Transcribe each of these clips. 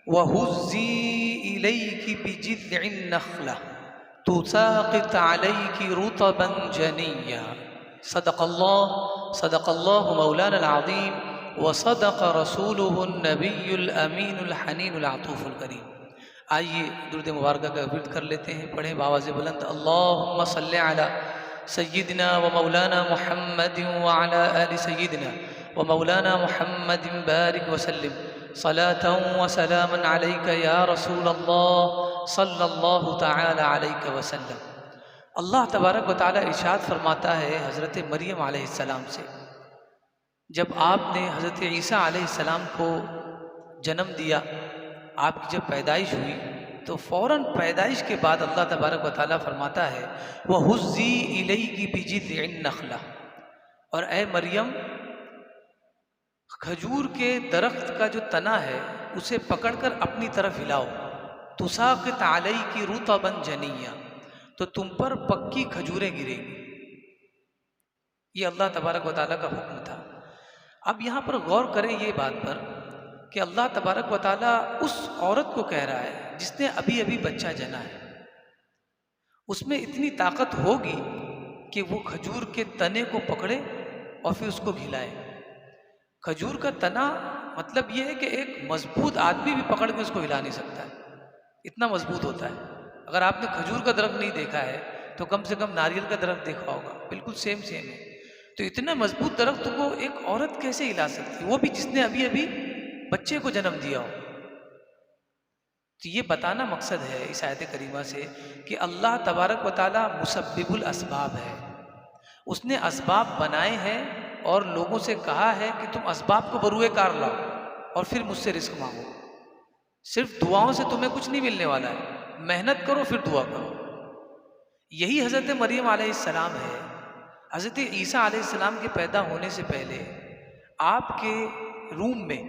वहुज़्ज़ी इलैकी बिजिज़्ഇन नख़्ला तुसाक़ित अलैकी रुतबन जनिय्या। सदक़ल्लाहु मौलाना अल-अज़ीम व सदक़ रसूलुहुन नबियुल अमीनुल हनीनुल अतूफ़ुल करीम। आइए दुरूद मुबारक का विर्द कर लेते हैं। पढ़ें बावाज़ बुलंद, अल्लाहुम्मा सल्लि अला सय्यिदिना व मौलाना मुहम्मदिन व अला आलि सय्यिदिना व मौलाना मुहम्मदिन बारिक व सल्लिम सलातन व सलामन अलैका या रसूलल्लाह सल्लल्लाहु तआला अलैहि वसल्लम। अल्लाह तबारक व तआला इरशाद फरमाता है हज़रत मरियम अलैहिस्सलाम से, जब आपने हज़रत ईसा अलैहिस्सलाम को जन्म दिया, आपकी जब पैदाइश हुई, तो फ़ौरन पैदाइश के बाद अल्लाह तबारक व तआला फरमाता है वहुज़्ज़ी इलैकी बिजिज़्इन नख़्ला, और ए मरियम खजूर के दरख्त का जो तना है उसे पकड़कर अपनी तरफ हिलाओ, तुसाक़ित अलैकी रुतबन जनिय्या, तो तुम पर पक्की खजूरें गिरेंगी। ये अल्लाह तबारक व तआला का हुक्म था। अब यहाँ पर गौर करें ये बात पर कि अल्लाह तबारक व तआला उस औरत को कह रहा है जिसने अभी अभी बच्चा जना है, उसमें इतनी ताकत होगी कि वो खजूर के तने को पकड़े और फिर उसको हिलाए। खजूर का तना मतलब ये है कि एक मजबूत आदमी भी पकड़ के उसको हिला नहीं सकता है, इतना मजबूत होता है। अगर आपने खजूर का दरख्त नहीं देखा है तो कम से कम नारियल का दरख्त देखा होगा, बिल्कुल सेम है। तो इतना मजबूत दरख्त को एक औरत कैसे हिला सकती है, वो भी जिसने अभी अभी बच्चे को जन्म दिया हो। तो ये बताना मकसद है इस आयत करीमा से कि अल्लाह तबारक व तआला मुसब्बिबुल असबाब है, उसने असबाब बनाए हैं और लोगों से कहा है कि तुम असबाब को बरूए कार लाओ और फिर मुझसे रिस्क मांगो। सिर्फ दुआओं से तुम्हें कुछ नहीं मिलने वाला है, मेहनत करो फिर दुआ करो। यही हज़रत मरियम अलैहिस्सलाम है। हज़रत ईसा अलैहिस्सलाम के पैदा होने से पहले आपके रूम में,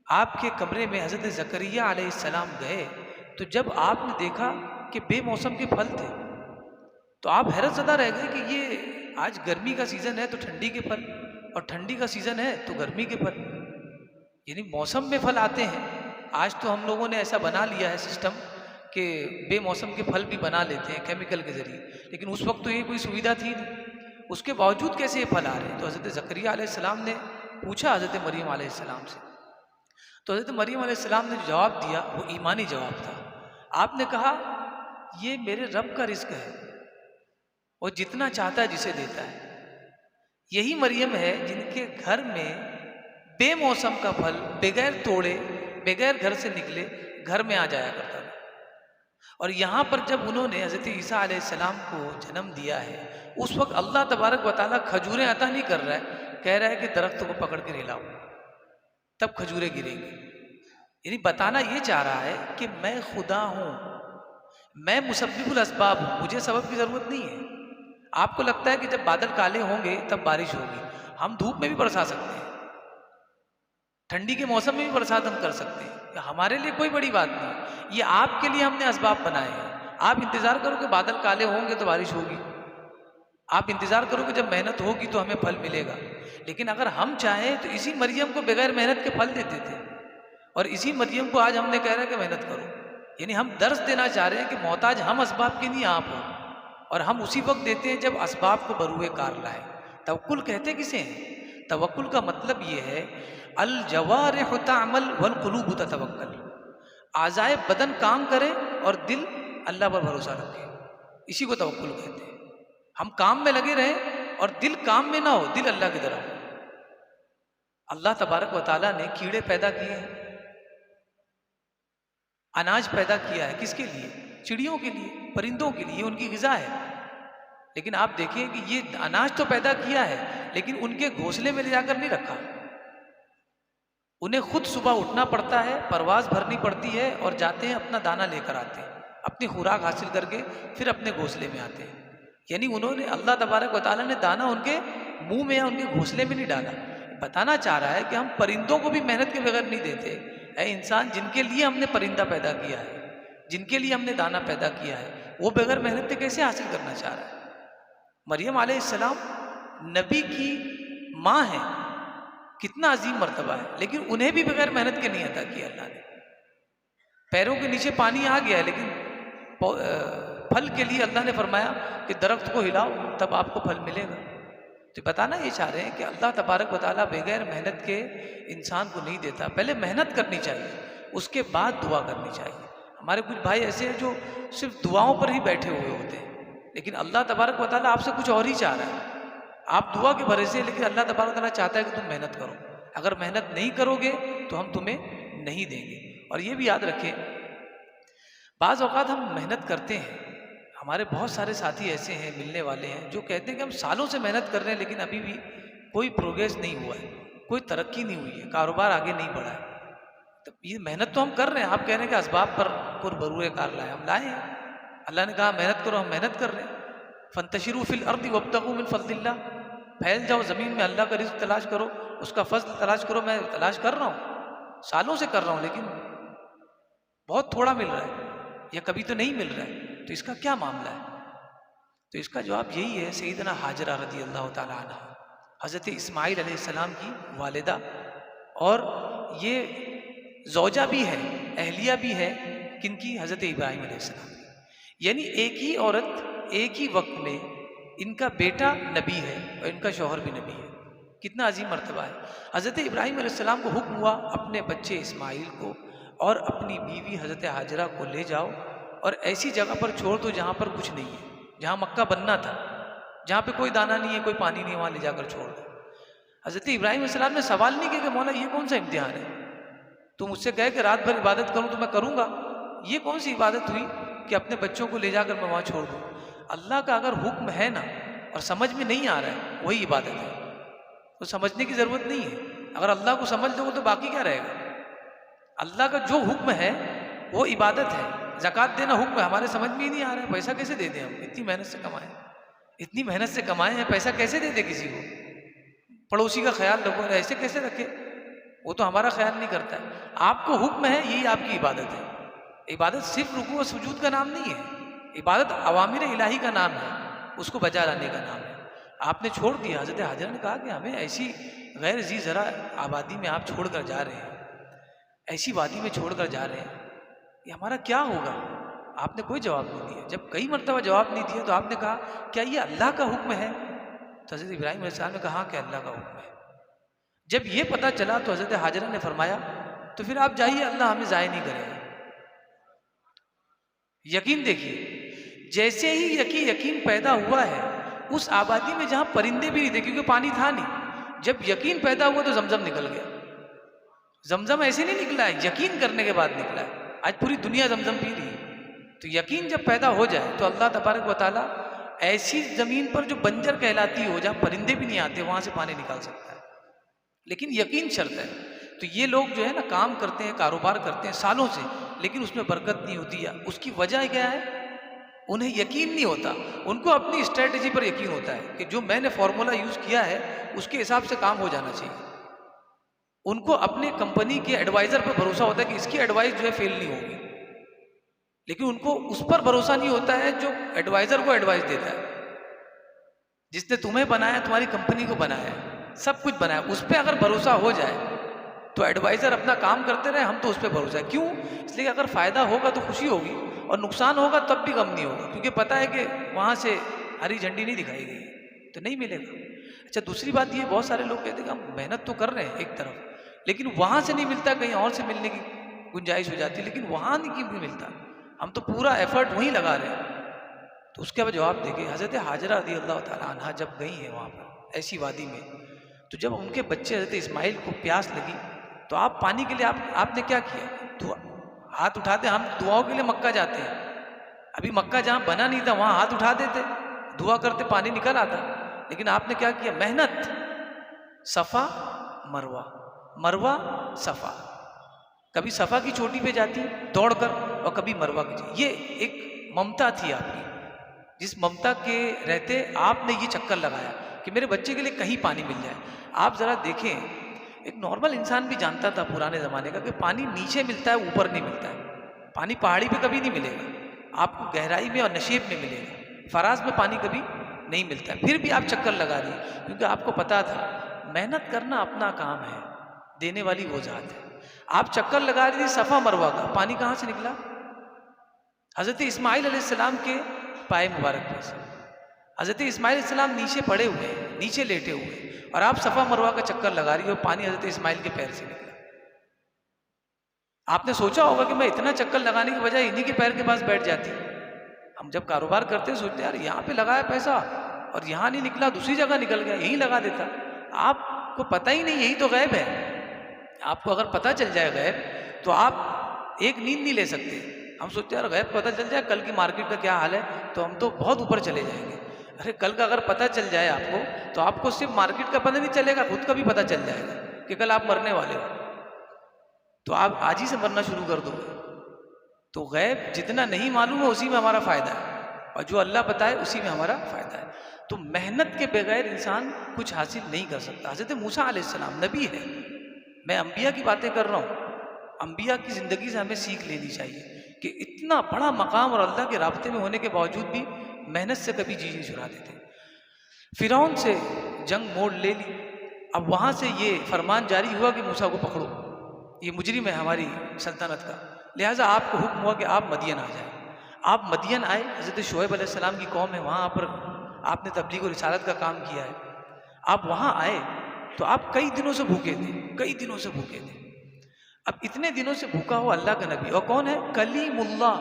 आपके कमरे में हज़रत ज़करिया अलैहिस्सलाम गए, तो जब आपने देखा कि बेमौसम के फल थे तो आप हैरतज़दा रह गए कि ये आज गर्मी का सीज़न है तो ठंडी के फल, और ठंडी का सीज़न है तो गर्मी के फल, यानी मौसम में फल आते हैं। आज तो हम लोगों ने ऐसा बना लिया है सिस्टम कि बेमौसम के फल भी बना लेते हैं केमिकल के ज़रिए, लेकिन उस वक्त तो ये कोई सुविधा थी नहीं। उसके बावजूद कैसे ये फल आ रहे हैं? तो हज़रत ज़करिया अलैहिस्सलाम ने पूछा हज़रत मरियम अलैहिस्सलाम से, तो हज़रत मरियम अलैहिस्सलाम ने जवाब दिया, वो ईमानी जवाब था। आपने कहा ये मेरे रब का रिज़्क़ है, वो जितना चाहता है जिसे देता है। यही मरियम है जिनके घर में बेमौसम का फल बगैर तोड़े, बगैर घर से निकले घर में आ जाया करता था। और यहाँ पर जब उन्होंने हज़रत ईसा अलैहिस्सलाम को जन्म दिया है, उस वक्त अल्लाह तबारक व तआला खजूरें अता नहीं कर रहा है, कह रहा है कि दरख्त को पकड़ के हिलाओ तब खजूरें गिरेंगी। यानी बताना ये चाह रहा है कि मैं खुदा हूँ, मैं मुसब्बिबुल असबाब हूँ, मुझे सबब की ज़रूरत नहीं है। आपको लगता है कि जब बादल काले होंगे तब बारिश होगी, हम धूप में भी बरसा सकते हैं, ठंडी के मौसम में भी बरसात हम कर सकते हैं, हमारे लिए कोई बड़ी बात नहीं। ये आपके लिए हमने असबाब बनाए हैं। आप इंतज़ार करो कि बादल काले होंगे तो बारिश होगी, आप इंतज़ार करो कि जब मेहनत होगी तो हमें फल मिलेगा। लेकिन अगर हम चाहें तो इसी मरियम को बगैर मेहनत के फल देते थे, और इसी मरियम को आज हमने कह रहा है कि मेहनत करो। यानी हम दर्स देना चाह रहे हैं कि मोहताज हम असबाब के नहीं आप हो, और हम उसी वक्त देते हैं जब असबाब को बरूए कार लाए। तवक्कुल कहते किसे हैं? तवक्कुल का मतलब ये है अल जवारिहु तअमल वल कुलूबु ततवक्कल, आज़ाए बदन काम करे और दिल अल्लाह पर भरोसा रखे, इसी को तवक्कुल कहते हैं। हम काम में लगे रहें और दिल काम में ना हो, दिल अल्लाह की तरफ हो। अल्लाह तबारक व तआला ने कीड़े पैदा किए हैं, अनाज पैदा किया है, किसके लिए? चिड़ियों के लिए, परिंदों के लिए, उनकी ग़िज़ा है। लेकिन आप देखिए कि ये अनाज तो पैदा किया है लेकिन उनके घोंसले में ले जाकर नहीं रखा। उन्हें खुद सुबह उठना पड़ता है, परवाज़ भरनी पड़ती है और जाते हैं अपना दाना लेकर आते हैं, अपनी खुराक हासिल करके फिर अपने घोंसले में आते हैं। यानी उन्होंने, अल्लाह तबारक व तआला ने दाना उनके मुंह में या उनके घोंसले में नहीं डाला। बताना चाह रहा है कि हम परिंदों को भी मेहनत के बगैर नहीं देते। ऐ इंसान, जिनके लिए हमने परिंदा पैदा किया है, जिनके लिए हमने दाना पैदा किया है, वो बगैर मेहनत के कैसे हासिल करना चाह रहा है? मरियम अलैहिस्सलाम नबी की माँ है, कितना अजीम मर्तबा है, लेकिन उन्हें भी बगैर मेहनत के नहीं अता किया अल्लाह ने। पैरों के नीचे पानी आ गया है, लेकिन फल के लिए अल्लाह ने फरमाया कि दरख्त को हिलाओ तब आपको फल मिलेगा। तो बताना ये चाह रहे हैं कि अल्लाह तबारक व तआला बगैर मेहनत के इंसान को नहीं देता। पहले मेहनत करनी चाहिए, उसके बाद दुआ करनी चाहिए। हमारे कुछ भाई ऐसे हैं जो सिर्फ दुआओं पर ही बैठे हुए होते हैं, लेकिन अल्लाह तबारक व तआला आपसे कुछ और ही चाह रहा है। आप दुआ के भरोसे, लेकिन अल्लाह तबारक व तआला चाहता है कि तुम मेहनत करो। अगर मेहनत नहीं करोगे तो हम तुम्हें नहीं देंगे। और ये भी याद रखें, बाज़ औक़ात हम मेहनत करते हैं, हमारे बहुत सारे साथी ऐसे हैं मिलने वाले हैं जो कहते हैं कि हम सालों से मेहनत कर रहे हैं लेकिन अभी भी कोई प्रोग्रेस नहीं हुआ है, कोई तरक्की नहीं हुई है, कारोबार आगे नहीं बढ़ा है। तो ये मेहनत तो हम कर रहे हैं, आप कह रहे हैं कि असबाब पर बरूए कार लाए, हम लाए हैं। अल्लाह ने कहा मेहनत करो, हम मेहनत कर रहे हैं। फंतशिरू फिल अर्दि वब्तगू मिन फज़लिल्लाह, फैल जाओ ज़मीन में, अल्लाह का रिज़्क़ तलाश करो, उसका फजल तलाश करो। मैं तलाश कर रहा हूँ, सालों से कर रहा हूँ, लेकिन बहुत थोड़ा मिल रहा है या कभी तो नहीं मिल रहा है। तो इसका क्या मामला है? तो इसका जवाब यही है, सैयदना हाजरा रज़ी अल्लाह ताला अन्हा, हज़रत इस्माइल अलैहिस्सलाम की वालिदा, और ये ज़ौजा भी है, अहलिया भी है किनकी? हज़रत इब्राहीम अलैहिस्सलाम की। यानी एक ही औरत एक ही वक्त में इनका बेटा नबी है और इनका शौहर भी नबी है। कितना अजीम मर्तबा है। हज़रत इब्राहीम अलैहिस्सलाम को हुक्म हुआ अपने बच्चे इस्माइल को और अपनी बीवी हज़रत हाजरा को ले जाओ और ऐसी जगह पर छोड़ दो जहाँ पर कुछ नहीं है, जहाँ मक्का बनना था, जहाँ पे कोई दाना नहीं है, कोई पानी नहीं है, वहाँ ले जाकर छोड़ दो। हज़रत इब्राहीम अलैहिस्सलाम ने सवाल नहीं किया कि मौला ये कौन सा इम्तिहान है, तुम मुझसे कहे कि रात भर इबादत करूँ तो मैं करूँगा, ये कौन सी इबादत हुई कि अपने बच्चों को ले जाकर मैं वहाँ छोड़ दूँ। अल्लाह का अगर हुक्म है ना और समझ में नहीं आ रहा है, वही इबादत है, तो समझने की ज़रूरत नहीं है। अगर अल्लाह को समझ लोगे तो बाकी क्या रहेगा। अल्लाह का जो हुक्म है वो इबादत है। ज़कात देना हुक्म है, हमारे समझ में ही नहीं आ रहा है, पैसा कैसे दे दें हम, इतनी मेहनत से कमाएं, इतनी मेहनत से कमाए हैं, पैसा कैसे दे दे किसी को, पड़ोसी का ख्याल रखो, ऐसे कैसे रखे, वो तो हमारा ख्याल नहीं करता है। आपको हुक्म है, यही आपकी इबादत है। इबादत सिर्फ रुकू और सुजूद का नाम नहीं है, इबादत अवामिर इलाही का नाम है, उसको बजा लाने का नाम है। आपने छोड़ दिया। हज़रत हाजरा ने कहा कि हमें ऐसी गैर जी ज़रा आबादी में आप छोड़ कर जा रहे हैं, ऐसी वादी में छोड़ कर जा रहे हैं, ये हमारा क्या होगा। आपने कोई जवाब नहीं दिया। जब कई मरतबा जवाब नहीं दिया तो आपने कहा क्या ये अल्लाह का हुक्म है? तो हज़रत इब्राहीम अलैहिस्सलाम ने कहा कि अल्लाह का हुक्म है। जब ये पता चला तो हज़रत हाजरा ने फरमाया तो फिर आप जाइए, अल्लाह हमें ज़ाय नहीं करेगा। यकीन देखिए, जैसे ही यकीन पैदा हुआ है उस आबादी में जहाँ परिंदे भी नहीं थे क्योंकि पानी था नहीं, जब यकीन पैदा हुआ तो जमजम निकल गया। जमजम ऐसे नहीं निकला है, यकीन करने के बाद निकला है। आज पूरी दुनिया जमजम पी रही है। तो यकीन जब पैदा हो जाए तो अल्लाह तबारक व तआला ऐसी ज़मीन पर जो बंजर कहलाती हो, जहाँ परिंदे भी नहीं आते, वहाँ से पानी निकाल सकता है, लेकिन यकीन शर्त है। तो ये लोग जो है ना काम करते हैं, कारोबार करते हैं सालों से, लेकिन उसमें बरकत नहीं होती है। उसकी वजह क्या है? उन्हें यकीन नहीं होता, उनको अपनी स्ट्रेटजी पर यकीन होता है कि जो मैंने फॉर्मूला यूज़ किया है उसके हिसाब से काम हो जाना चाहिए। उनको अपने कंपनी के एडवाइज़र पर भरोसा होता है कि इसकी एडवाइस जो है फेल नहीं होगी, लेकिन उनको उस पर भरोसा नहीं होता है जो एडवाइज़र को एडवाइस देता है, जिसने तुम्हें बनाया, तुम्हारी कंपनी को बनाया, सब कुछ बनाया, उस पर अगर भरोसा हो जाए तो एडवाइज़र अपना काम करते रहे, हम तो उस पर भरोसा है। क्यों? इसलिए अगर फ़ायदा होगा तो खुशी होगी और नुकसान होगा तब भी गम नहीं होगा, क्योंकि पता है कि वहाँ से हरी झंडी नहीं दिखाई गई तो नहीं मिलेगा। अच्छा, दूसरी बात ये, बहुत सारे लोग कहते हैं कि हम मेहनत तो कर रहे हैं एक तरफ, लेकिन वहाँ से नहीं मिलता, कहीं और से मिलने की गुंजाइश हो जाती है, लेकिन वहाँ नहीं क्यों मिलता, हम तो पूरा एफर्ट वहीं लगा रहे हैं। तो उसके बाद जवाब देखिए, हज़रत हाजरा रज़ी अल्लाह ताला अन्हा जब गई हैं वहाँ पर ऐसी वादी में, तो जब उनके बच्चे हज़रत इस्माइल को प्यास लगी तो आप पानी के लिए आपने क्या किया? तो हाथ उठाते, हम दुआओं के लिए मक्का जाते हैं, अभी मक्का जहाँ बना नहीं था वहाँ हाथ उठा देते, दुआ करते, पानी निकल आता, लेकिन आपने क्या किया? मेहनत, सफ़ा मरवा, मरवा सफ़ा, कभी सफ़ा की चोटी पे जाती दौड़कर और कभी मरवा की। ये एक ममता थी आपकी, जिस ममता के रहते आपने ये चक्कर लगाया कि मेरे बच्चे के लिए कहीं पानी मिल जाए। आप ज़रा देखें, एक नॉर्मल इंसान भी जानता था पुराने ज़माने का कि पानी नीचे मिलता है, ऊपर नहीं मिलता है। पानी पहाड़ी पे कभी नहीं मिलेगा, आपको गहराई में और नशेब में मिलेगा, फराज में पानी कभी नहीं मिलता है। फिर भी आप चक्कर लगा रही हैं क्योंकि आपको पता था मेहनत करना अपना काम है, देने वाली वो ज़ात है। आप चक्कर लगा रही थी सफ़ा मरवा का, पानी कहाँ से निकला? हज़रत इस्माइल अलैहिस्सलाम के पाए मुबारक पे से। हज़रत इस्माइल अलैहिस्सलाम नीचे पड़े हुए हैं, नीचे लेटे हुए हैं, और आप सफ़ा मरवा का चक्कर लगा रही हो, पानी हज़रत इस्माइल के पैर से निकला। आपने सोचा होगा कि मैं इतना चक्कर लगाने की बजाय इन्हीं के पैर के पास बैठ जाती। हम जब कारोबार करते हैं सोचते हैं यार यहाँ पे लगाया पैसा और यहाँ नहीं निकला, दूसरी जगह निकल गया, यहीं लगा देता। आपको पता ही नहीं, यही तो गैब है। आपको अगर पता चल जाए गैब तो आप एक नींद नहीं ले सकते। हम सोचते हैं यार गैब पता चल जाए कल की मार्केट का क्या हाल है तो हम तो बहुत ऊपर चले जाएंगे। अरे कल का अगर पता चल जाए आपको तो आपको सिर्फ मार्केट का पता नहीं चलेगा, खुद का भी पता चल जाएगा कि कल आप मरने वाले हो, तो आप आज ही से मरना शुरू कर दोगे। तो गैब जितना नहीं मालूम है उसी में हमारा फ़ायदा है, और जो अल्लाह बताए उसी में हमारा फ़ायदा है। तो मेहनत के बगैर इंसान कुछ हासिल नहीं कर सकता। हज़रत मूसा अलैहिस्सलाम नबी है, मैं अंबिया की बातें कर रहा हूँ। अंबिया की ज़िंदगी से हमें सीख लेनी चाहिए कि इतना बड़ा मकाम और अल्लाह के राब्ते में होने के बावजूद भी मेहनत से कभी जी नहीं छुड़ा देते। फ़िरौन से जंग मोड़ ले ली, अब वहाँ से ये फरमान जारी हुआ कि मूसा को पकड़ो, ये मुजरिम है हमारी सल्तनत का, लिहाजा आपको हुक्म हुआ कि आप मदियन आ जाए। आप मदियन आए, हज़रत शुएब अलैहिस्सलाम की कौम है, वहाँ पर आपने तबलीग और रिसालत का काम किया है। आप वहाँ आए तो आप कई दिनों से भूखे थे, कई दिनों से भूखे थे। अब इतने दिनों से भूखा हो अल्लाह का नबी, और कौन है? कलीमुल्लाह,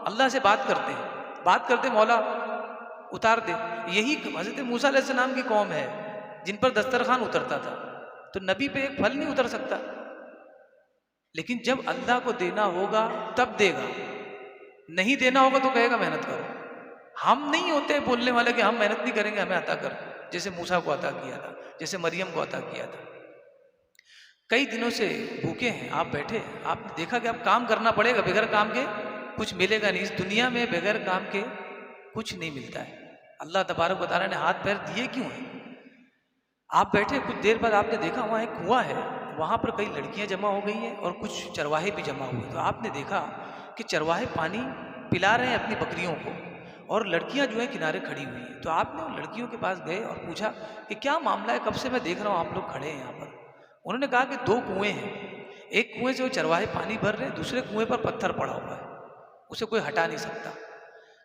अल्लाह से बात करते हैं, बात करते मौला उतार दे। यही हज़रत मूसा अलैहिस्सलाम की कौम है जिन पर दस्तरखान उतरता था, तो नबी पे एक फल नहीं उतर सकता। लेकिन जब अल्लाह को देना होगा तब देगा, नहीं देना होगा तो कहेगा मेहनत करो। हम नहीं होते बोलने वाले कि हम मेहनत नहीं करेंगे, हमें अता कर, जैसे मूसा को अता किया था, जैसे मरियम को अता किया था। कई दिनों से भूखे हैं, आप बैठे, आपने देखा कि आप काम करना पड़ेगा, बगैर काम के कुछ मिलेगा नहीं। इस दुनिया में बगैर काम के कुछ नहीं मिलता है। अल्लाह तबारक व तआला ने हाथ पैर दिए क्यों हैं? आप बैठे, कुछ देर बाद आपने देखा वहाँ एक कुआं है, वहाँ पर कई लड़कियाँ जमा हो गई हैं और कुछ चरवाहे भी जमा हुए। तो आपने देखा कि चरवाहे पानी पिला रहे हैं अपनी बकरियों को, और लड़कियां जो है किनारे खड़ी हुई हैं। तो आपने उन लड़कियों के पास गए और पूछा कि क्या मामला है, कब से मैं देख रहा हूँ आप लोग खड़े हैं यहाँ पर। उन्होंने कहा कि दो कुएं हैं, एक कुएं से वो चरवाहे पानी भर रहे हैं, दूसरे कुएं पर पत्थर पड़ा हुआ है, उसे कोई हटा नहीं सकता।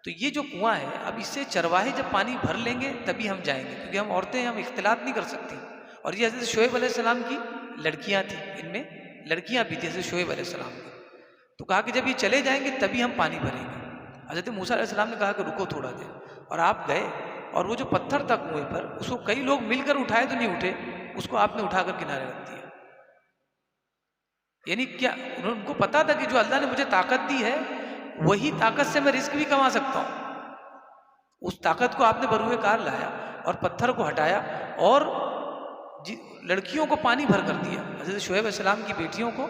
तो ये जो कुआं है, अब इससे चरवाहे जब पानी भर लेंगे तभी हम जाएंगे, क्योंकि हम औरतें हम इख्तिलात नहीं कर सकती। और ये हज़रत शुएब अलैहिस्सलाम की लड़कियाँ थी, इनमें लड़कियाँ भी थी हज़रत शुएब अलैहिस्सलाम की। तो कहा कि जब ये चले जाएंगे तभी हम पानी भरेंगे। हज़रत मूसा अलैहिस्सलाम ने कहा कि रुको थोड़ा देर, और आप गए और वो जो पत्थर था कुएं पर, उसको कई लोग मिलकर उठाए तो नहीं उठे, उसको आपने उठाकर किनारे रख दिया। यानी क्या, उनको पता था कि जो अल्लाह ने मुझे ताकत दी है वही ताकत से मैं रिस्क भी कमा सकता हूँ। उस ताकत को आपने बरूए कार लाया और पत्थर को हटाया और लड़कियों को पानी भर कर दिया, हज़रत शुएब अलैहिस्सलाम की बेटियों को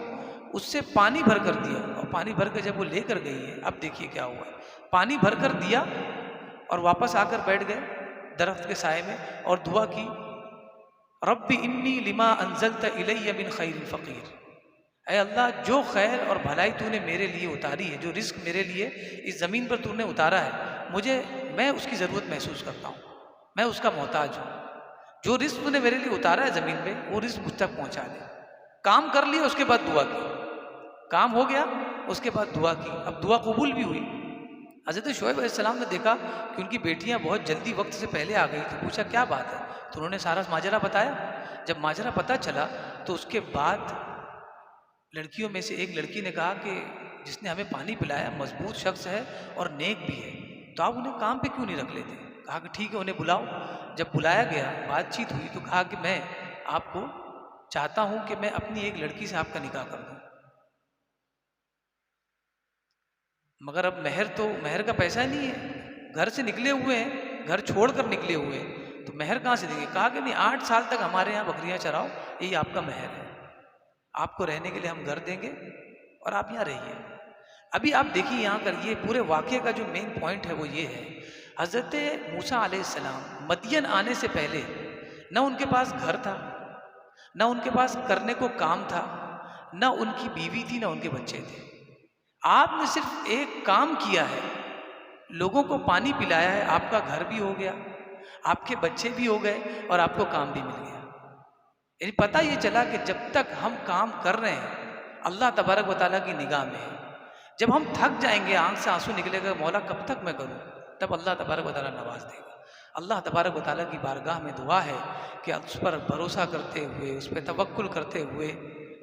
उससे पानी भर कर दिया। और पानी भर कर जब वो लेकर गई है, अब देखिए क्या हुआ, पानी भर कर दिया और वापस आकर बैठ गए दरख्त के साए में और दुआ की, रब्बी इन्नी लिमा अंज़लत इलैया मिन खैरिन फ़क़ीर। ऐ अल्लाह, जो खैर और भलाई तूने मेरे लिए उतारी है, जो रिस्क मेरे लिए इस ज़मीन पर तूने उतारा है, मैं उसकी ज़रूरत महसूस करता हूँ, मैं उसका मोहताज हूँ। जो रिस्क तूने मेरे लिए उतारा है ज़मीन पे, वो रिस्क मुझ तक पहुँचा दे। काम कर लिया, उसके बाद दुआ की, काम हो गया, उसके बाद दुआ की, अब दुआ कबूल भी हुई। हज़रत शुएब अलैहिस्सलाम ने देखा कि उनकी बेटियां बहुत जल्दी वक्त से पहले आ गई, तो पूछा क्या बात है, तो उन्होंने सारा माजरा बताया। जब माजरा पता चला तो उसके बाद लड़कियों में से एक लड़की ने कहा कि जिसने हमें पानी पिलाया मजबूत शख्स है और नेक भी है, तो आप उन्हें काम पे क्यों नहीं रख लेते। कहा कि ठीक है, उन्हें बुलाओ। जब बुलाया गया, बातचीत हुई, तो कहा कि मैं आपको चाहता हूं कि मैं अपनी एक लड़की से आपका निकाह कर दूं, मगर अब महर का पैसा नहीं है, घर से निकले हुए हैं, घर छोड़कर निकले हुए हैं, तो महर कहाँ से देंगे। कहा कि नहीं, 8 साल तक हमारे यहाँ बकरियां चराओ, यही आपका महर है, आपको रहने के लिए हम घर देंगे और आप यहाँ रहिए। अभी आप देखिए यहाँ कर, ये पूरे वाक़े का जो मेन पॉइंट है वो ये है, हज़रत मूसा अलैहिस्सलाम मदियन आने से पहले न उनके पास घर था, न उनके पास करने को काम था, न उनकी बीवी थी, न उनके बच्चे थे। आपने सिर्फ एक काम किया है, लोगों को पानी पिलाया है, आपका घर भी हो गया, आपके बच्चे भी हो गए और आपको काम भी मिल गया। यानी पता ये चला कि जब तक हम काम कर रहे हैं अल्लाह तबारक व तआला की निगाह में है। जब हम थक जाएंगे, आंख से आंसू निकलेगा, मौला कब तक मैं करूं, तब अल्लाह तबारक व तआला नवाज देगा। अल्लाह तबारक व तआला की बारगाह में दुआ है कि उस पर भरोसा करते हुए, उस पर तवक्कुल करते हुए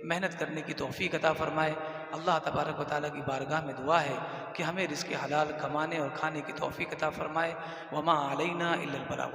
मेहनत करने की तौफीक अता फरमाए। अल्लाह तबारक व तआला की बारगाह में दुआ है कि हमें रिज़्क़ हलाल कमाने और खाने की तौफीक अता फरमाए। वमा अलैना इल्लल बलाग।